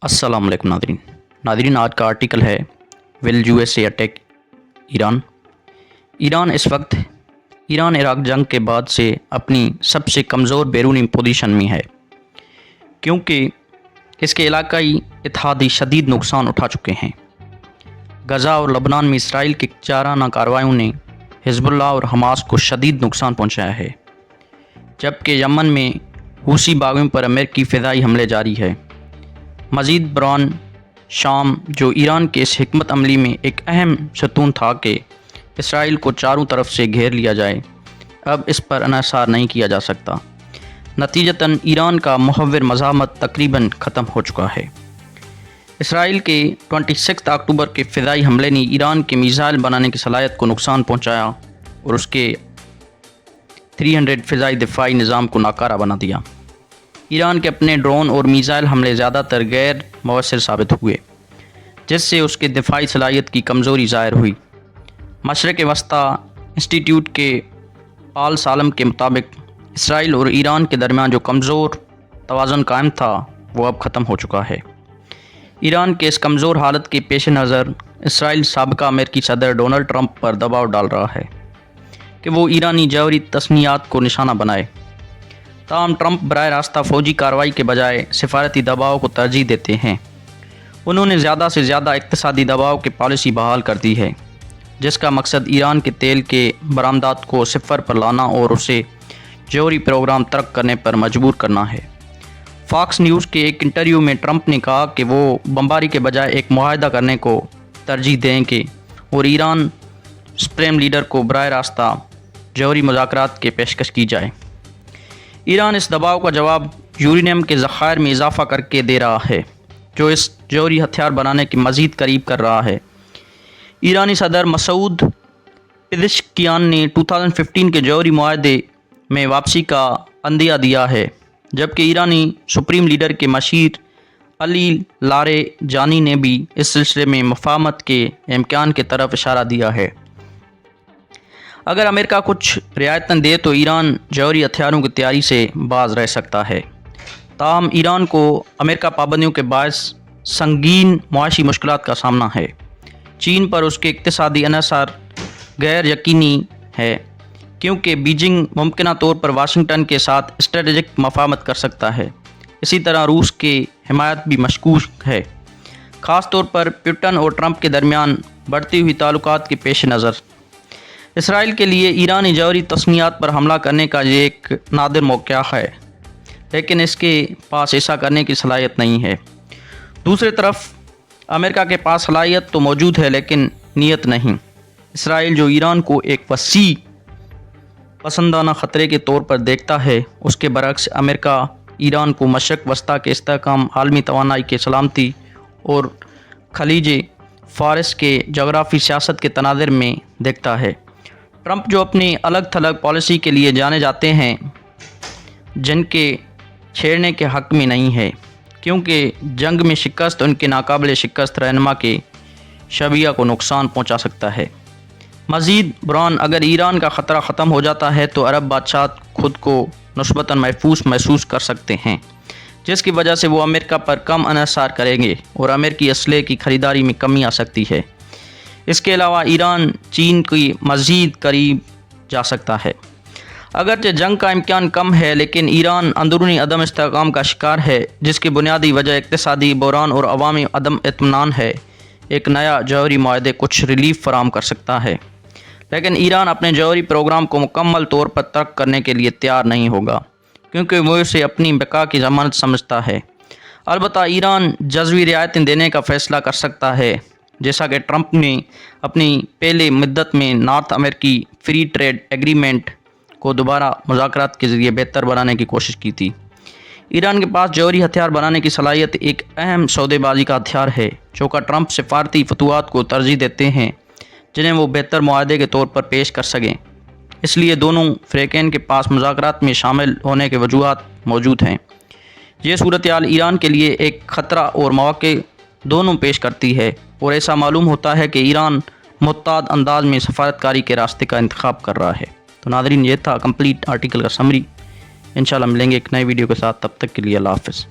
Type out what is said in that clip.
अस्सलाम वालेकुम नादरीन आज का आर्टिकल है विल यूएसए अटैक ईरान इस वक्त ईरान इराक जंग के बाद से अपनी सबसे कमज़ोर बैरूनी पोजीशन में है, क्योंकि इसके इलाकाई इत्तेहादी शदीद नुकसान उठा चुके हैं। गज़ा और लबनान में इसराइल की जाराना कार्रवाइयों ने हिज़्बुल्लाह और हमास को शदीद नुकसान पहुँचाया है, जबकि यमन में हूसी बागियों पर अमेरिकी फ़िज़ाई हमले जारी है। मज़ीद बरान शाम, जो ईरान के इस हिकमत अमली में एक अहम सतून था कि इसराइल को चारों तरफ से घेर लिया जाए, अब इस पर इन्हिसार नहीं किया जा सकता। नतीजतन ईरान का मुहव्विर मज़ाहमत तकरीबन ख़त्म हो चुका है। इसराइल के 26 अक्टूबर के फ़िज़ाई हमले ने ईरान के मिसाइल बनाने की सलाहियत को नुकसान पहुँचाया और उसके 300 फ़िज़ाई दिफाई निज़ाम को नाकारा बना दिया। ईरान के अपने ड्रोन और मिसाइल हमले ज़्यादातर गैर मौसर साबित हुए, जिससे उसके दिफाई सलाहियत की कमज़ोरी ज़ाहिर हुई। मशरक़ वस्ता इंस्टीट्यूट के पाल सालम के मुताबिक इसराइल और ईरान के दरमियान जो कमज़ोर तवाज़ुन कायम था वो अब ख़त्म हो चुका है। ईरान के इस कमज़ोर हालत के पेश नज़र इसराइल साबिक़ा अमेरिकी सदर डोनाल्ड ट्रंप पर दबाव डाल रहा है कि वो ईरानी जौहरी तस्नीयात को निशाना बनाए। ताहम ट्रंप बराह रास्ता फ़ौजी कार्रवाई के बजाय सिफारती दबाव को तरजीह देते हैं। उन्होंने ज़्यादा से ज़्यादा इक़्तिसादी दबाव की पॉलिसी बहाल कर दी है, जिसका मकसद ईरान के तेल के बरामदात को सिफर पर लाना और उसे जौहरी प्रोग्राम तर्क करने पर मजबूर करना है। फॉक्स न्यूज़ के एक इंटरव्यू में ट्रंप ने कहा कि वो बमबारी के बजाय एक मुआहदा करने को तरजीह देंगे और ईरान सुप्रीम लीडर को बराह रास्ता जौहरी मुज़ाकरात की पेशकश की जाए। ईरान इस दबाव का जवाब यूरेनियम के ज़खायर में इजाफ़ा करके दे रहा है, जो इस जौहरी हथियार बनाने के मज़ीद करीब कर रहा है। ईरानी सदर मसूद पेज़ेश्कियान ने 2015 के जौहरी मुआहदे में वापसी का अंदिया दिया है, जबकि ईरानी सुप्रीम लीडर के मशीर अली लारेजानी ने भी इस सिलसिले में मुफाहमत के इम्कान की तरफ इशारा दिया है। अगर अमेरिका कुछ रियायतें दे तो ईरान जौहरी हथियारों की तैयारी से बाज रह सकता है। ताहम ईरान को अमेरिका पाबंदियों के बायस संगीन मुआशी मुश्किलात का सामना है। चीन पर उसके इक़्तिसादी इन्हिसार गैर यकीनी है, क्योंकि बीजिंग मुमकिना तौर पर वाशिंगटन के साथ स्ट्रेटेजिक मुफाहमत कर सकता है। इसी तरह रूस की हिमायत भी मशकूक है, ख़ास तौर पर पुतिन और ट्रंप के दरमियान बढ़ती हुई ताल्लुकात के पेश नज़र। इसराइल के लिए ईरानी जौहरी तस्नीयात पर हमला करने का ये एक नादिर मौक़ा है, लेकिन इसके पास ऐसा करने की सलाहियत नहीं है। दूसरी तरफ अमेरिका के पास सलाहियत तो मौजूद है, लेकिन नीयत नहीं। इसराइल जो ईरान को एक वसी पसंदाना ख़तरे के तौर पर देखता है, उसके बरक्स अमेरिका ईरान को मशरक़ वस्ता के इस्तेहकाम, आलमी तवानाई के सलामती और खलीज फ़ारस के जोग्राफ़ी सियासत के तनाज़ुर में देखता है। ट्रंप जो अपनी अलग थलग पॉलिसी के लिए जाने जाते हैं, जिनके छेड़ने के हक़ में नहीं है, क्योंकि जंग में शिकस्त उनके नाकाबिल शिकस्त रहनुमा के शबिया को नुकसान पहुंचा सकता है। मज़ीद बरान, अगर ईरान का ख़तरा ख़त्म हो जाता है तो अरब बादशाह खुद को नस्बतन महसूस कर सकते हैं, जिसकी वजह से वो अमेरिका पर कम इन्हिसार करेंगे और अमेरिकी असले की ख़रीदारी में कमी आ सकती है। इसके अलावा ईरान चीन की मज़ीद करीब जा सकता है। अगरचे जंग का इम्कान कम है, लेकिन ईरान अंदरूनी अदम इस्तेहकाम का शिकार है, जिसकी बुनियादी वजह इक़्तिसादी बहरान और अवामी अदम इत्मीनान है। एक नया जौहरी मुआहदा कुछ रिलीफ फराम कर सकता है, लेकिन ईरान अपने जौहरी प्रोग्राम को मुकम्मल तौर पर तर्क करने के लिए तैयार नहीं होगा, क्योंकि वो इसे अपनी बका की ज़मानत समझता है। अलबत्ता ईरान जज़वी रियायतें देने का फ़ैसला कर सकता है, जैसा कि ट्रंप ने अपनी पहले मुद्दत में नॉर्थ अमेरिकी फ्री ट्रेड एग्रीमेंट को दोबारा मुज़ाकरात के ज़रिए बेहतर बनाने की कोशिश की थी। ईरान के पास जौहरी हथियार बनाने की सलाहियत एक अहम सौदेबाजी का हथियार है, जो कि ट्रंप सिफारती फतवात को तरजीह देते हैं, जिन्हें वो बेहतर मुआहदे के तौर पर पेश कर सकें। इसलिए दोनों फ़रीक़ैन के पास मुज़ाकरात में शामिल होने के वजूहात मौजूद हैं। ये सूरत हाल ईरान के लिए एक ख़तरा और मौक़े दोनों पेश करती है, और ऐसा मालूम होता है कि ईरान मुत्ताद अंदाज में सफारतकारी के रास्ते का इंतखाब कर रहा है। तो नाज़रीन, ये था कंप्लीट आर्टिकल का समरी। इंशाल्लाह मिलेंगे एक नए वीडियो के साथ, तब तक के लिए अल्लाह हाफ़िज़।